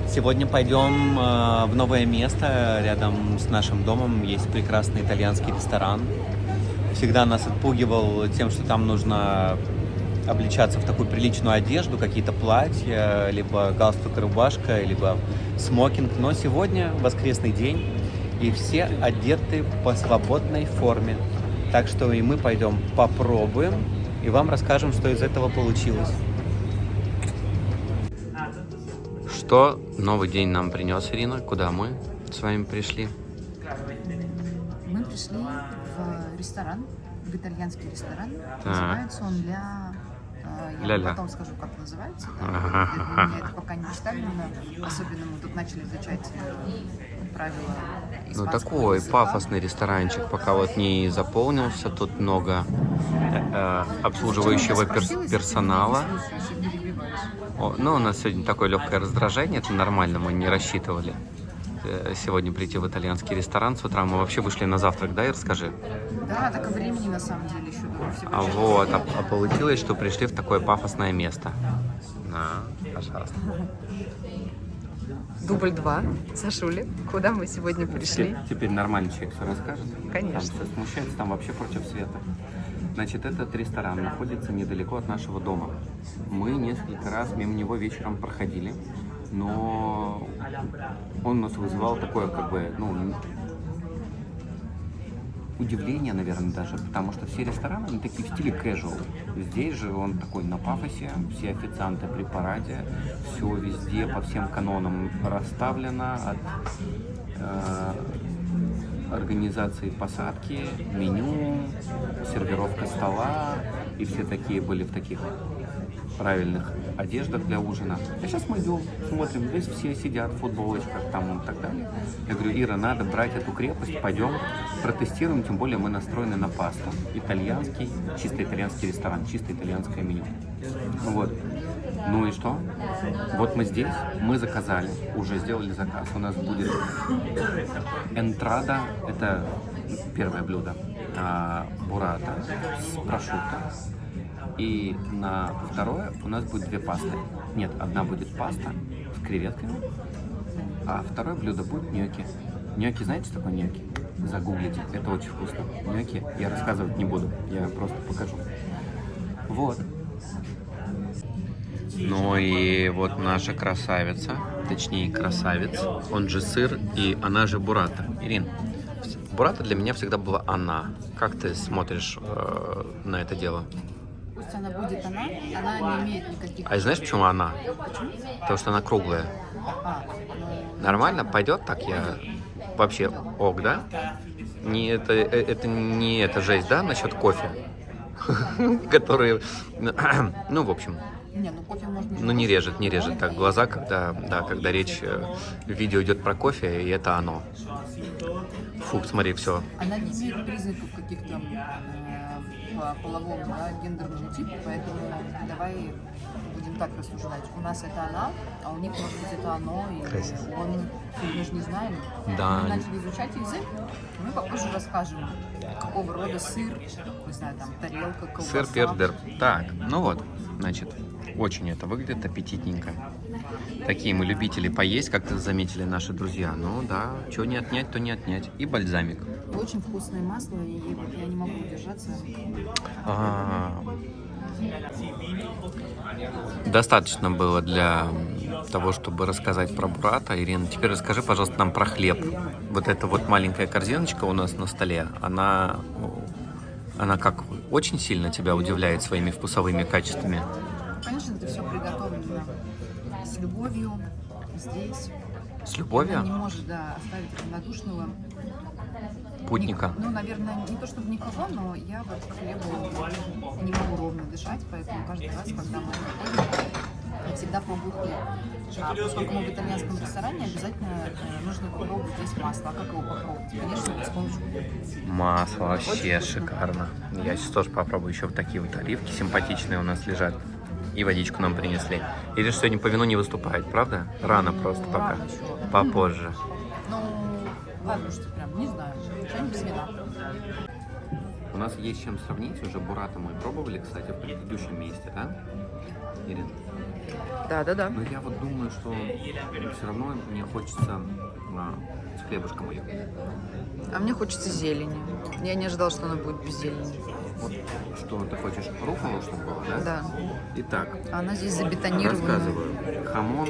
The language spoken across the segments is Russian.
Сегодня пойдем в новое место. Рядом с нашим домом есть прекрасный итальянский ресторан. Всегда нас отпугивал тем, что там нужно облачаться в такую приличную одежду, какие-то платья, либо галстук и рубашка, либо смокинг. Но сегодня воскресный день, и все одеты по свободной форме. Так что и мы пойдем попробуем, и вам расскажем, что из этого получилось. Что новый день нам принес, Ирина? Куда мы с вами пришли? Мы пришли в ресторан, в итальянский ресторан. Называется он Я потом скажу, как называется. Да? Это пока не представлено. Особенно мы тут начали изучать правила испанского такой языка. пафосный ресторанчик, пока вот не заполнился. Тут много обслуживающего персонала. У нас сегодня такое легкое раздражение, это нормально, мы не рассчитывали сегодня прийти в итальянский ресторан с утра. Мы вообще вышли на завтрак, да, и расскажи. Да, так и времени на самом деле еще было. А получилось, что пришли в такое пафосное место. Пожалуйста. Дубль 2. Сашули, куда мы сегодня пришли? Теперь нормальный человек все расскажет. Конечно. Там все смущается, там вообще против света. Значит, этот ресторан находится недалеко от нашего дома. Мы несколько раз мимо него вечером проходили, но он нас вызывал такое, удивление, наверное, даже, потому что все рестораны, они такие в стиле casual. Здесь же он такой на пафосе, все официанты при параде, все везде по всем канонам расставлено, от организации посадки, меню, сервировка стола, и все такие были в таких правильных одеждах для ужина. А сейчас мы идем, смотрим, здесь все сидят в футболочках там и так далее. Я говорю: Ира, надо брать эту крепость, пойдем протестируем, тем более мы настроены на пасту. Итальянский, чисто итальянский ресторан, чисто итальянское меню. Вот. Ну и что? Вот мы здесь, мы заказали, уже сделали заказ. У нас будет энтрада, это первое блюдо, буррата с прошутто. И на второе у нас будет две пасты. Нет, одна будет паста с креветками, а второе блюдо будет ньокки. Ньокки, знаете, что такое ньокки? Загуглите, это очень вкусно. Ньокки я рассказывать не буду, я просто покажу. Вот. Ну и вот наша красавица, точнее красавец, он же сыр, и она же буррата. Ирин, буррата для меня всегда была она. Как ты смотришь на это дело? Пусть она будет она не имеет никаких... А знаешь, почему она? Почему? Потому что она круглая. Нормально? Пойдет так? Я вообще ок, да? Это не эта жесть, да, насчет кофе? Которые, в общем... кофе можно... не режет так глаза, когда речь в видео идет про кофе, и это оно. Фу, смотри, все. Она не имеет признаков каких-то по половому, гендерному типу, поэтому давай будем так рассуждать. У нас это она, а у них, может быть, это оно, и он, мы же не знаем. Да. Мы начали изучать язык, мы попозже расскажем, какого рода сыр, не знаю, там, тарелка, колбаса. Сыр пердер. Так, значит, очень это выглядит аппетитненько. Такие мы любители поесть, как заметили наши друзья. Что не отнять, то не отнять. И бальзамик. Очень вкусное масло, и я не могу удержаться. Достаточно было для того, чтобы рассказать про буррата. Ирина, теперь расскажи, пожалуйста, нам про хлеб. Вот эта вот маленькая корзиночка у нас на столе, она как очень сильно тебя удивляет своими вкусовыми качествами? Конечно, это все приготовлено с любовью, здесь. С любовью? Она не может, оставить равнодушного путника. Наверное, не то чтобы никого, но я вот к хлебу не могу ровно дышать, поэтому каждый раз, когда мы готовим, я всегда пробую хлеб. А поскольку мы в итальянском ресторане, обязательно нужно попробовать здесь масло. А как его попробовать? Конечно, с помощью хлеба. Масло вообще шикарно. Я сейчас тоже попробую. Еще вот такие вот оливки симпатичные у нас лежат. И водичку нам принесли. Или сегодня по вину не выступает, правда? Рано просто пока. Попозже. Ладно, что прям, не знаю. Что-нибудь без вина. У нас есть чем сравнить. Уже буррата мы пробовали, кстати, в предыдущем месте, да, Ирина? Да. Но я вот думаю, что все равно мне хочется с хлебушком ее. А мне хочется зелени. Я не ожидала, что она будет без зелени. Вот что ты хочешь, руфалу, чтобы было, да? Да. Итак, А она здесь забетонирована. рассказываю. Хамон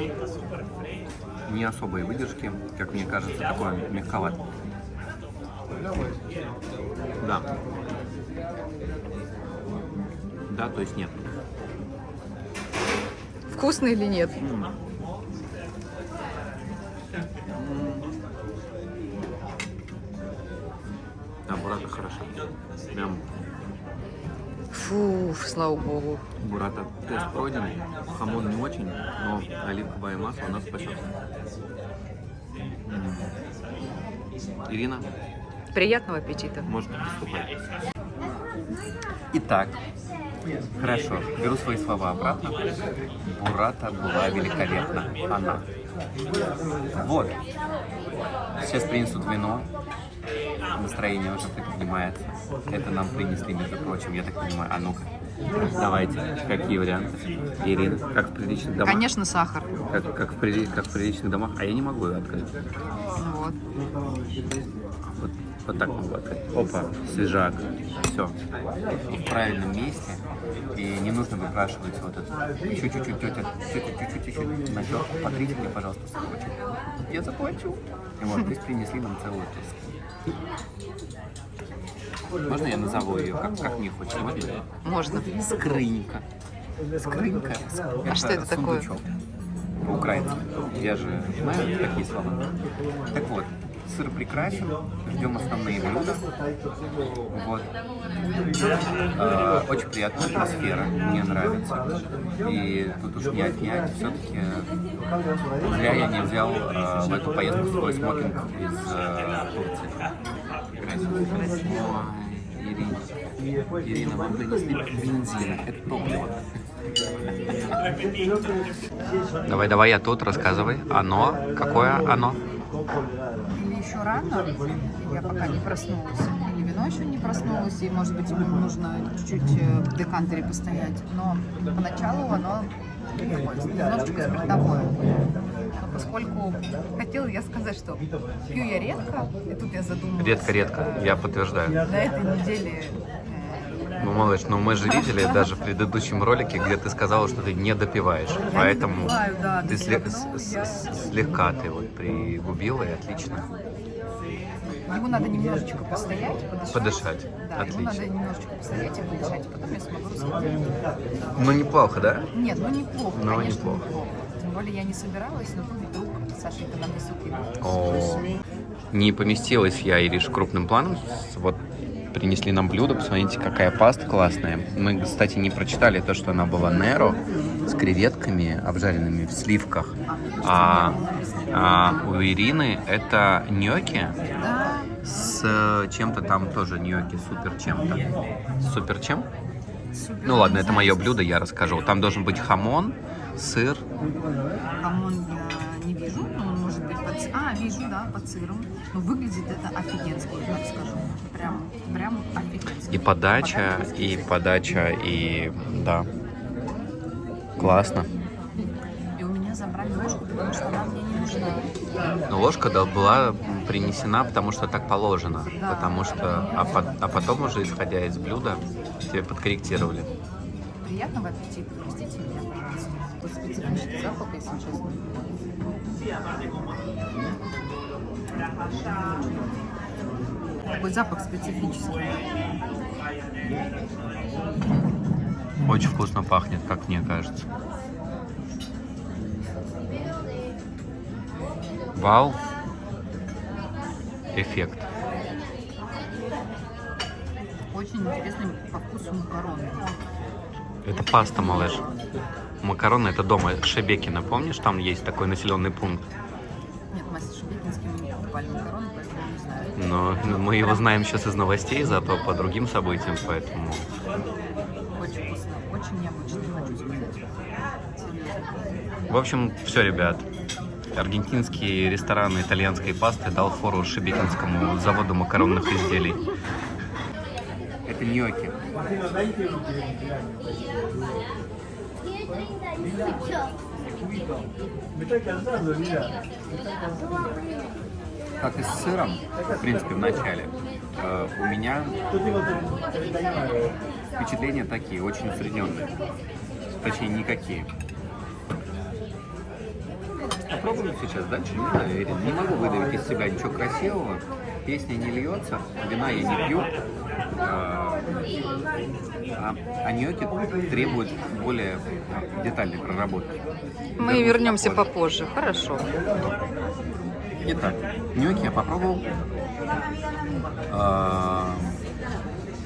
не особой выдержки, как мне кажется, такой мягковатый. Да. Да, то есть нет. Вкусно или нет? Да, бурата хороша. Прям Фу, слава богу. бурата тест пройден. Хамон не очень, но оливковое масло у нас спасет. Ирина, Приятного аппетита. может приступать. Итак, хорошо, беру свои слова обратно. Бурата была великолепна. Она. Вот. Сейчас принесут вино. Настроение уже поднимается. Это нам принесли, между прочим, я так понимаю. А ну-ка, давайте, какие варианты? Ирина, как в приличных домах? Конечно, сахар. Как в приличных домах. А я не могу ее открыть. Вот. Вот так могу открыть. Опа, свежак. Все. И в правильном месте. И не нужно выпрашивать вот это. Чуть-чуть, тетя, чуть-чуть, на терку. Потрите мне, пожалуйста, сырочек. Я заплачу. И вот, здесь принесли нам целую тоску. Можно я назову ее, как мне хочется? Можно. Скрынька. Скрынька. А что это такое? Сундучок. По-украински. Я же знаю такие слова. Так вот, сыр прекрасен. Ждем основные блюда. Вот. Очень приятная атмосфера. Мне нравится. И тут уж не отнять. Все-таки зря я не взял в эту поездку свой смокинг из Турции. Прекрасен. Ой, Ирина, вам принесли бензин. Это топливо. Давай, я тут, рассказывай. Оно? Какое оно? Или еще рано, я пока не проснулась, или вино еще не проснулось, и, может быть, ему нужно чуть-чуть в декантере постоять. Но поначалу оно немножечко спиртовое. Но поскольку хотела я сказать, что пью я редко, и тут я задумалась. Редко, я подтверждаю. На этой неделе... Ну, малыш, мы же видели даже в предыдущем ролике, где ты сказала, что ты не допиваешь. Поэтому допиваю, да, ты все равно слегка ты вот пригубила, и отлично. Ему надо немножечко постоять, подышать. Да, Отлично. ему надо немножечко постоять и подышать, и потом я смогу рассказать. Ну, неплохо, да? Нет, ну неплохо, Ну, конечно, неплохо. Тем более я не собиралась, но тут вдруг Сашенька нам несут О, не поместилась я, Ириш, крупным планом. Вот принесли нам блюдо, посмотрите, какая паста классная. Мы, кстати, не прочитали то, что она была неро с креветками, обжаренными в сливках. А у Ирины это ньокки Да, с чем-то там тоже ньокки, супер чем-то. Супер чем? супер. Ну ладно, Не это знаю, мое что блюдо, я расскажу. Там должен быть хамон, сыр. Хамон я не вижу, но он может быть под... вижу, да, под сыром. Но выглядит это офигенски, я так скажу. Прям офигенски. И подача, и да. Классно. И у меня забрали ложку, потому что она мне не нужна. Но ложка была принесена, потому что так положено. Да. Потому что, а потом уже, исходя из блюда, тебе подкорректировали. Приятного аппетита, простите меня, пожалуйста. Тут специфический запах, если честно. Такой запах специфический. Очень вкусно пахнет, как мне кажется. Вау. Эффект. Очень интересный по вкусу макарон. Это паста, малыш. Макароны это дома Шебекино, помнишь? Там есть такой населенный пункт. Нет, мастер Шебекинский мы не покупали макароны, поэтому не знаю. Но мы его знаем сейчас из новостей, зато по другим событиям, поэтому... Очень вкусно, очень необычно, хочу сказать. Серьезно. В общем, все, ребят. Аргентинский ресторан итальянской пасты дал фору Шебекинскому заводу макаронных изделий. Это ньокки. Как и с сыром, в принципе, в начале, у меня впечатления такие, очень усредненные. Точнее, никакие. Попробуем сейчас дальше. Не знаю, Ирина, не могу выдавить из себя ничего красивого. Песня не льется, вина я не пью. А ньокки требуют более детальной проработки. Мы вернемся попозже. Хорошо. Итак, ньокки я попробовал.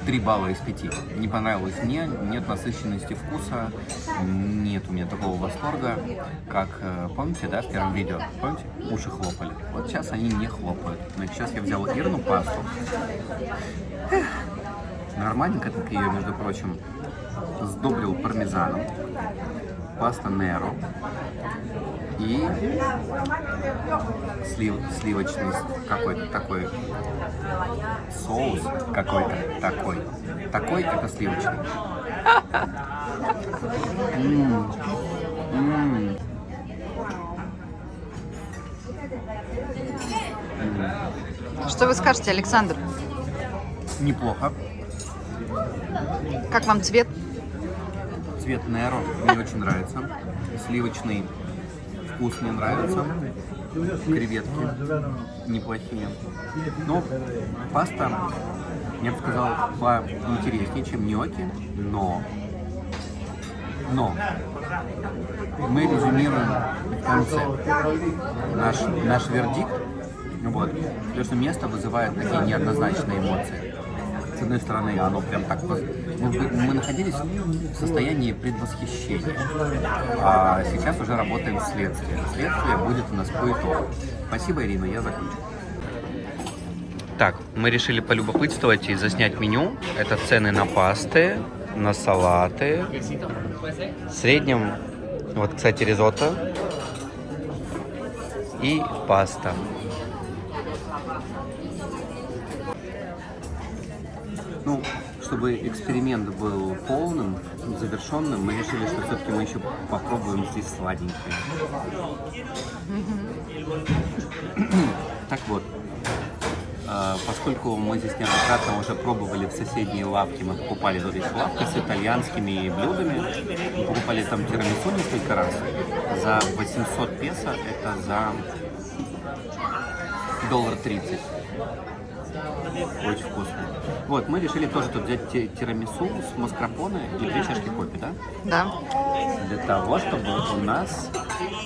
3 балла из 5. Не понравилось мне, нет насыщенности вкуса, нет у меня такого восторга, как, помните, да, в первом видео, помните, уши хлопали. Вот сейчас они не хлопают. Но сейчас я взял Ирну пасту. Нормальненько так ее, между прочим, сдобрил пармезаном. Паста Неро. И сливочный какой-то такой соус какой-то такой. Такой это сливочный. Что вы скажете, Александр? Неплохо. Как вам цвет? Цвет Неро мне очень нравится. Сливочный вкус мне нравится. Креветки неплохие. Но паста, я бы сказал, поинтереснее, чем ньокки. Но мы резюмируем в конце наш вердикт. Вот. Потому что место вызывает такие неоднозначные эмоции. С одной стороны, оно прям так... Мы находились в состоянии предвосхищения. А сейчас уже работаем с следствием. Следствие будет у нас по итогу. Спасибо, Ирина, я закончу. Так, мы решили полюбопытствовать и заснять меню. Это цены на пасты, на салаты. В среднем, вот, кстати, ризотто и паста. Ну, чтобы эксперимент был полным, завершенным, мы решили, что все-таки мы еще попробуем здесь сладенькое. Так вот, поскольку мы здесь неоднократно уже пробовали в соседней лавке, мы покупали тут есть лавка с итальянскими блюдами, мы покупали там тирамису несколько раз, за 800 песо, это за $1.30. Очень вкусно. Вот, мы решили тоже тут взять тирамису с маскарпоне и 2 чашки кофе, да? Да. Для того, чтобы у нас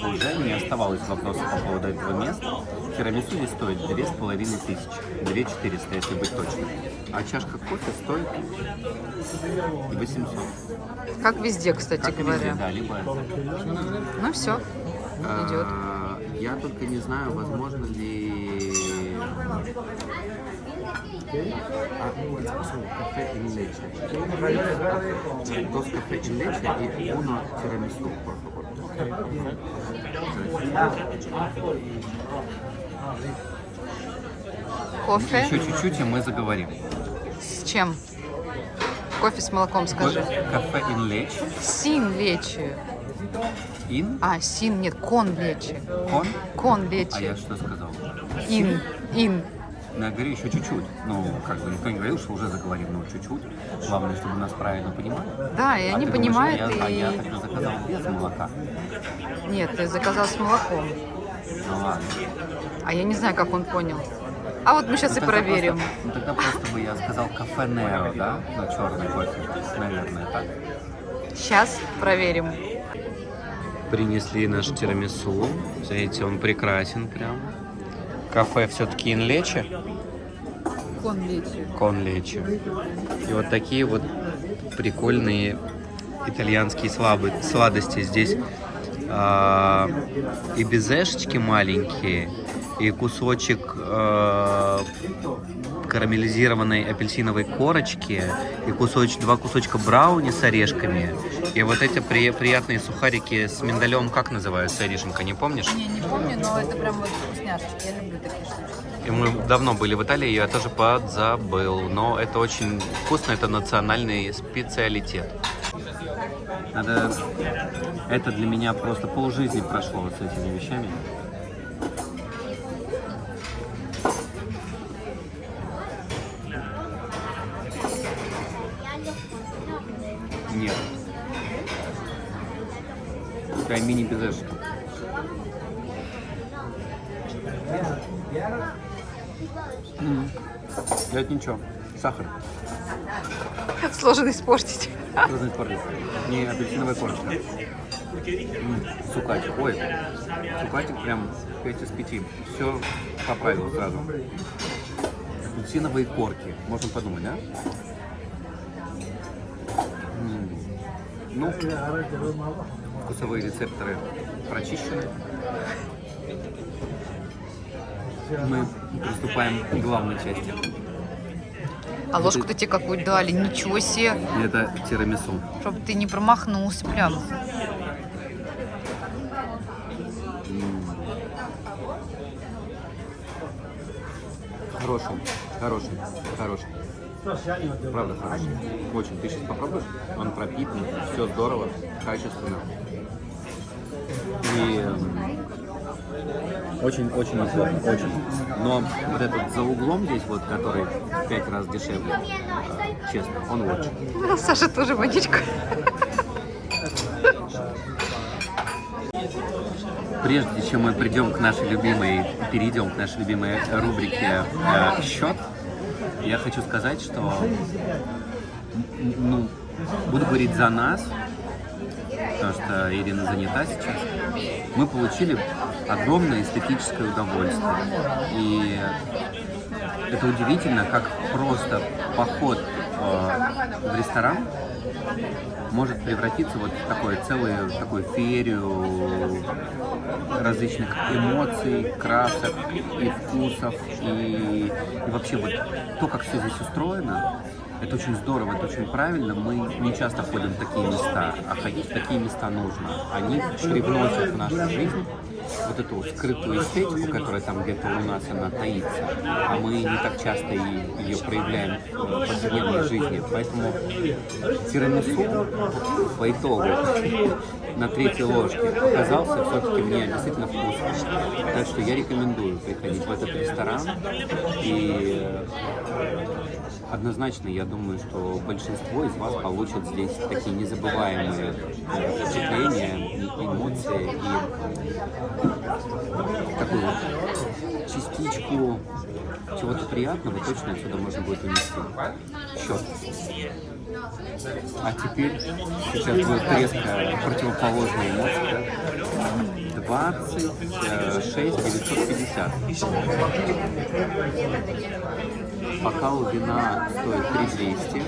уже не оставалось вопросов по поводу этого места. Тирамису здесь стоит 2500, 2400, если быть точным. А чашка кофе стоит 800. Как везде, кстати Как и говоря. везде, да, либо это. Ну все, идет. Я только не знаю, возможно ли... Кафе in leche. Dos café in leche y uno tiramisú, por favor. Кофе Еще чуть-чуть, и мы заговорим. с чем? Кофе с молоком, скажи. Кафе in leche. Син лечи. In? А, син, нет, кон лечи. Кон? Кон А я лечи. что сказал? Ин. Ну, я говорю еще чуть-чуть. Ну, как бы никто не говорил, что уже заговорим, но чуть-чуть. Главное, чтобы нас правильно понимали. Да, и они ты думаешь, понимают, я и... тогда заказал без молока. Нет, ты заказал с молоком. Ну ладно. А я не знаю, как он понял. А вот мы сейчас и Тогда проверим. Просто, тогда просто бы я сказал кафе Неро, да? На черный кофе, наверное, так. Сейчас проверим. Принесли наш тирамису. Смотрите, он прекрасен прям. Кафе все-таки in leche. Кон лечи. Кон лечи. И вот такие вот прикольные итальянские сладости. Здесь и безешечки маленькие, и кусочек карамелизированной апельсиновой корочки, и два кусочка брауни с орешками, и вот эти приятные сухарики с миндалем, как называются, Аришенька, не помнишь? Не помню, но это прям вот вкусняшки. Я люблю такие штуки. И мы давно были в Италии, я тоже подзабыл, но это очень вкусно, это национальный специалитет. Надо Это для меня просто полжизни прошло вот с этими вещами. Нет. Такая мини-безешка. Это ничего. Сахар. Сложно испортить. Сложно испортить. Не апельсиновая корочка. Цукатик. Ой, цукатик прям 5 из 5. Все поправил сразу. Апельсиновые корки. Можно подумать, да? Ну, вкусовые рецепторы прочищены. Мы приступаем к главной части. А ложку-то тебе какую дали? Ничего себе. Это тирамису. Чтобы ты не промахнулся прям. Хороший, хороший, хороший. Правда хороший. Очень. Ты сейчас попробуешь? Он пропитан, все здорово, качественно. И очень-очень неплохо, очень. Но вот этот за углом здесь, вот, который в 5 раз дешевле, честно, он лучше. Ну, Саша тоже водичка. Прежде чем мы перейдем к нашей любимой рубрике «Счет», я хочу сказать, что буду говорить за нас, потому что Ирина занята сейчас. Мы получили огромное эстетическое удовольствие. И это удивительно, как просто поход в ресторан может превратиться вот в такую феерию различных эмоций, красок и вкусов, и вообще вот то, как все здесь устроено, это очень здорово, это очень правильно. Мы не часто ходим в такие места, а ходить в такие места нужно. Они привносят в нашу жизнь вот эту скрытую эстетику, которая там где-то у нас она таится, а мы не так часто ее проявляем в повседневной жизни. Поэтому тирамису по итогу на 3-й ложке оказался все-таки мне действительно вкусным. Так что я рекомендую приходить в этот ресторан. И однозначно, я думаю, что большинство из вас получат здесь такие незабываемые впечатления, эмоции и такую частичку чего-то приятного точно отсюда можно будет унести. Счет. А теперь сейчас будет резко противоположная эмоция. 26 950. Бокал вина стоит 3200,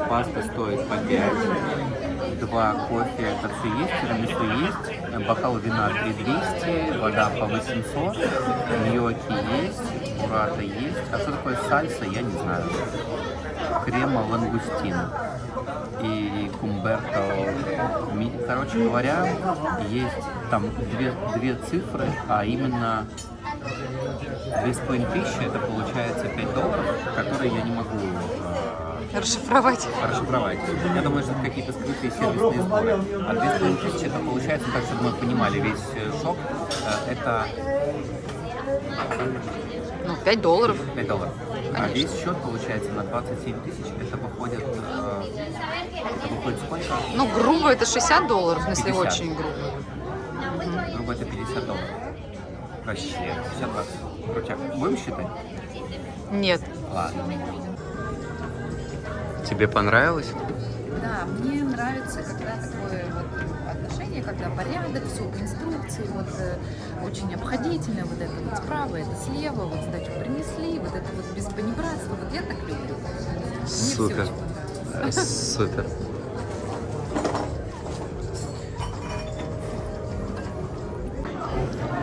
паста стоит по 5, 2 кофе, это все есть, тирамису есть, бокал вина 3200, вода по 800, ньокки есть, буррата есть, а что такое сальса, я не знаю. Крема лангустин и кумберто. Короче говоря, есть там две цифры, а именно 2500, это получается $5, которые я не могу Расшифровать. Я думаю, что это какие-то скрытые сервисные сборы. А 2500 это получается, так чтобы мы понимали весь шок, это $5. $5. А весь счет получается на 27 000. Это выходит сколько? Ну, грубо это $60, если 50. очень грубо. Грубо это $50. Вообще, 50 баксов. Крутяк. Будем считать? Нет. Ладно. Тебе понравилось? Да, мне нравится, когда такое вот отношение, когда порядок, все по инструкции, вот очень обходительно, вот это вот справа, это слева, вот сдачу принесли, вот это вот без понебратства, вот я так люблю. Мне Супер. всё очень понравилось. Супер.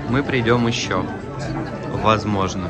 Мы придем еще. Возможно.